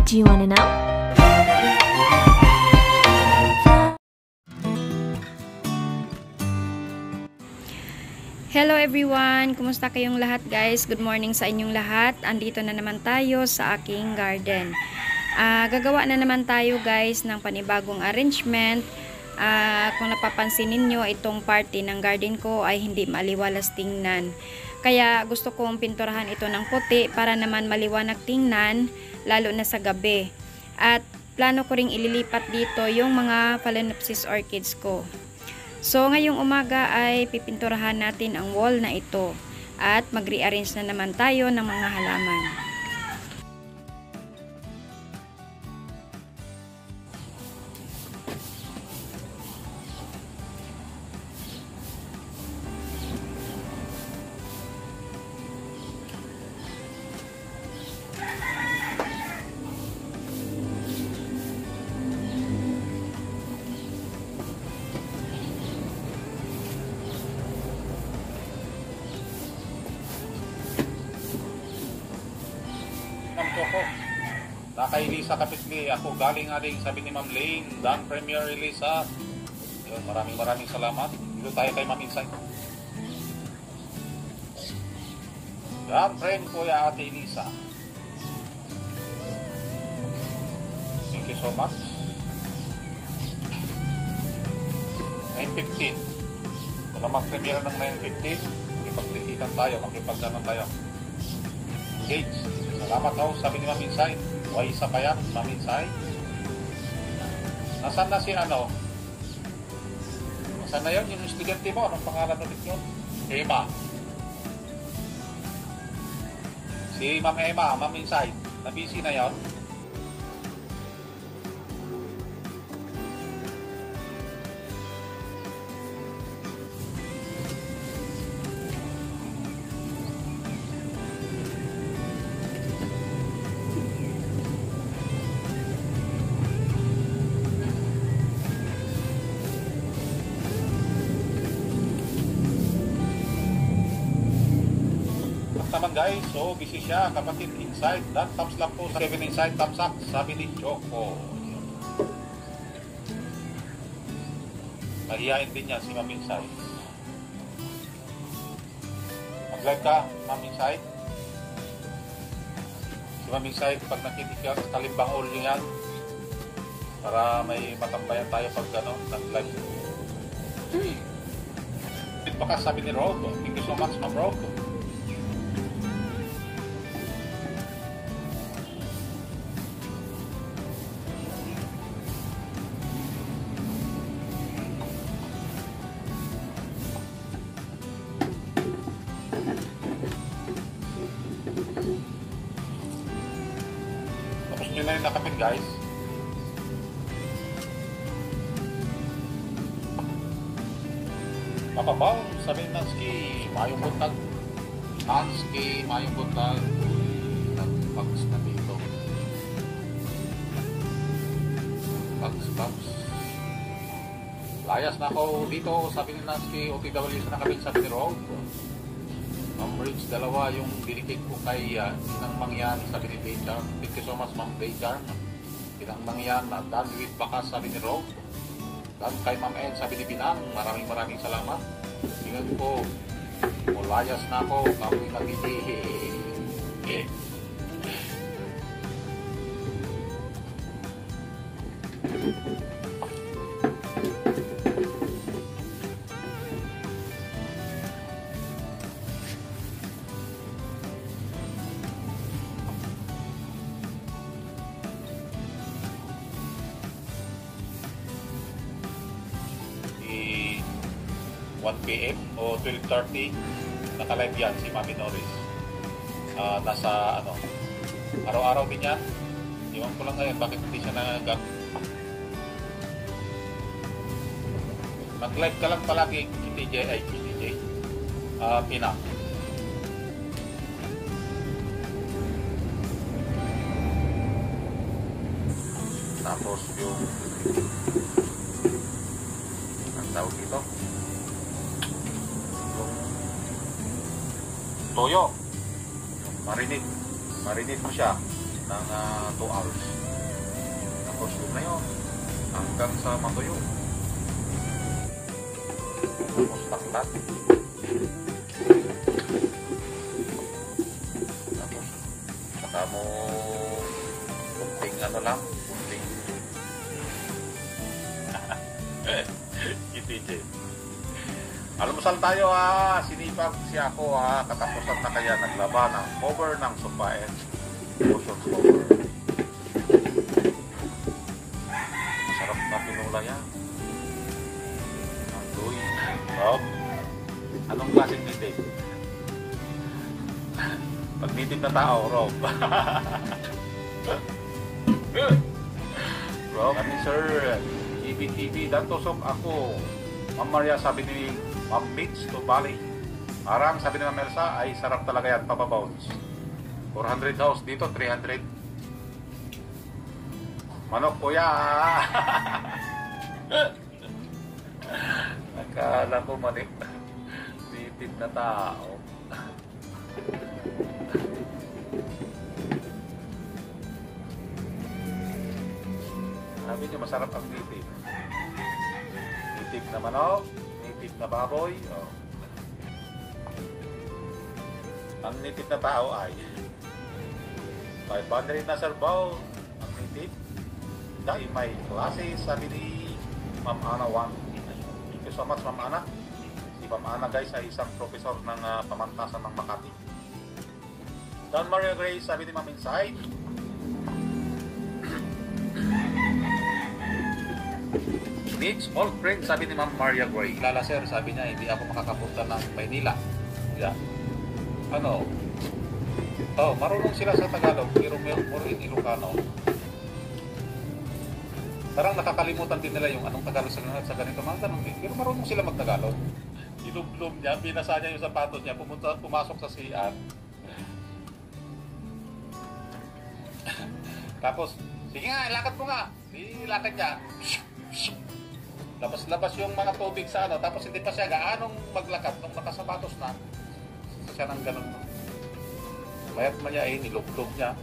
Do you wanna know? Hello everyone! Kumusta kayong lahat guys? Good morning sa inyong lahat. Andito na naman tayo sa aking garden. Gagawa na naman tayo guys ng panibagong arrangement. Kung napapansin ninyo, itong party ng garden ko ay hindi maliwalas tingnan. Kaya gusto kong pinturahan ito ng puti para naman maliwanag tingnan, lalo na sa gabi. At plano ko ring ililipat dito yung mga Phalaenopsis orchids ko. So, ngayong umaga ay pipinturahan natin ang wall na ito at mag-rearrange na naman tayo ng mga halaman. Ako. Kay Lisa Kapitli, ako galing aling sabi ni Ma'am Lane, Dan Premier Elisa. Yun, maraming salamat. Dito tayo kay Ma'am Insight. Dan Prem, Kuya Ate Elisa. Thank you so much. 9:15. Kung mag-premiere ng 9:15, makipagtikitan tayo, makipagdanan tayo. Engage. Salamat daw, sabi ni Ma'am Insight. Why isa pa yan, Ma'am Insight? Nasaan na si ano? Nasaan na yun? Yung estudyante mo? Anong pangalan ulit yun? Emma. Si Ma'am Emma, Ma'am Insight. Na-busy na yun? Naman guys, so busy siya, kapatid Insight, dan thumbs lang po sa Kevin Insight, thumbs up, sabi ni Choco. Mahihain din niya si Ma'am Insight. Mag-live ka, Ma'am Insight. Si Ma'am Insight, pag nakikinig kalimbang all yan, para may matambayan tayo pag ano, nag-live. Bit pa ka, sabi ni Rocco. Thank you so much, Ma'am Rocco. Tapos nyo na yung nakapit guys. Papabaw, sabi ng Nanski, mayong buntag. Nanski, mayong buntag. Nag-bugs na dito. Bugs. Layas na ako dito, sabi ni Nanski, OTW sa nakapit, sabi ni Rob. Ma'am Rich, dalawa yung dinikit ko kay Inang Mangyan, sabi ni Baychar. Thank you so much, Ma'am Baychar. Inang Mangyan, done with Bakas, sabi ni Rob. Done kay Ma'am Ed, sabi ni Binang. Maraming salamat. Tingnan ko, mulayas na ako, kapoy na titi. I 1 PM o 12:30 naka-live yan si Mami Norris. Nasa ano, araw-araw din yan. Iwan ko lang ngayon bakit hindi siya mag-live ka lang palagi KTJ Pina. Tapos yung ang tawag dito, yung toyo, marinate mo siya ng 2 hours. costume na yun. Hanggang sa matuyo. Tapos taklat. Tapos, saka mo kunting ano lang, kunting kitije. Almusal tayo ha, sinipag si ako ha, katapusan na kaya naglaba ng cover ng sofa and cushion cover. Sarap na pinula yan. Ang luy. Rob, anong klaseng nitip? Pag nitip na tao, Rob. Rob, kami sir, TV, dantusok ako. Ma'am Maria, sabi ni Ma'am Mitch to Bali. Parang sabi ni Ma'am Elsa, ay sarap talaga yan, papabounce. 400 house dito, 300. Manok kuya. Nakala ko manip. Titip na tao. Sabi niyo masarap ang titip. Titip na manok, nitip na baboy. Oh. Ang nitip na tao ay 500 na sarbaw. Ang nitip dahil may klase, sabi ni Ma'am Ana 1. Thank you so much, Ma'am Ana. Si Ma'am Ana guys ay isang professor ng pamantasan ng Makati. Don Maria Grace, sabi ni Ma'am Inside. Needs all friends, sabi ni Ma'am Maria Gray. Lala sir, sabi niya, hindi ako makakapunta ng Maynila. Yeah. Ano? Oh, marunong sila sa Tagalog, pero more in Ilocano. Parang nakakalimutan din nila yung anong Tagalog sa ganito mga tanong din. Pero marunong sila mag-Tagalog. Ilublom niya, binasa niya yung sapatos niya, pumasok sa CR. Tapos, sige nga, lakad mo nga. Lakad niya. Labas-labas yung mga tubig sa ano, tapos hindi pa siya gaanong maglakad nung nakasapatos na. Siya nang ganun. Mayat man niya ay nilublog niya.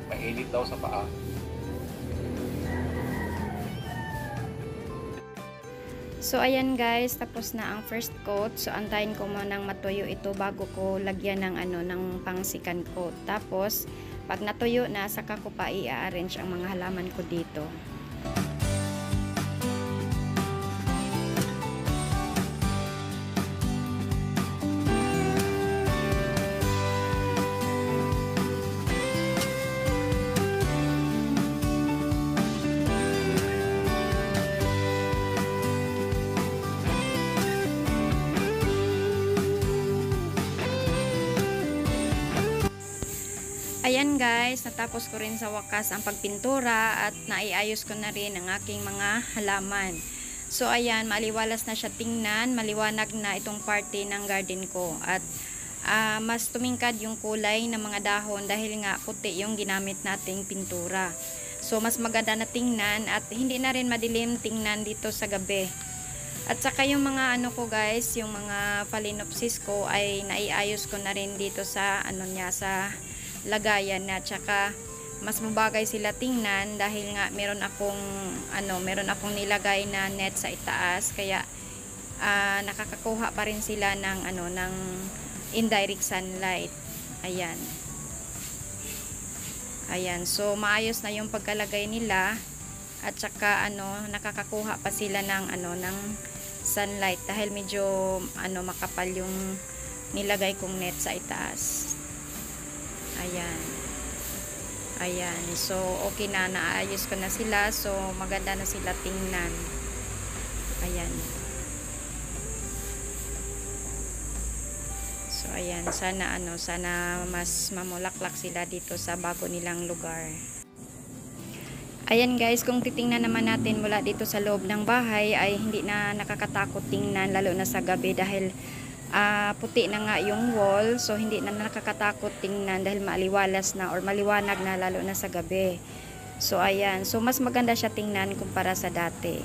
Mainit daw sa paa. So ayan guys, tapos na ang first coat. So antayin ko munang matuyo ito bago ko lagyan ng ng pang second coat. Tapos pag natuyo na, saka ko pa i-arrange ang mga halaman ko dito. Ayan guys, natapos ko rin sa wakas ang pagpintura at naiayos ko na rin ang aking mga halaman. So ayan, maliwalas na siya tingnan, maliwanag na itong parte ng garden ko. At mas tumingkad yung kulay ng mga dahon dahil nga puti yung ginamit nating pintura. So mas maganda na tingnan at hindi na rin madilim tingnan dito sa gabi. At saka yung mga ko guys, yung mga phalaenopsis ko ay naiayos ko na rin dito sa sa lagayan na, tsaka mas mabagay sila tingnan dahil nga meron akong nilagay na net sa itaas, kaya nakakakuha pa rin sila ng ng indirect sunlight. Ayan, so maayos na yung pagkalagay nila at saka nakakakuha pa sila ng ng sunlight dahil medyo makapal yung nilagay kong net sa itaas. Ayan, so okay na, naayos ko na sila, so maganda na sila tingnan. Ayan, so ayan, sana mas mamulaklak sila dito sa bago nilang lugar. Ayan guys, kung titingnan naman natin mula dito sa loob ng bahay ay hindi na nakakatakot tingnan, lalo na sa gabi dahil puti na nga yung wall, so hindi na nakakatakot tingnan dahil maliwalas na or maliwanag na lalo na sa gabi. So ayan, so mas maganda siya tingnan kumpara sa dati.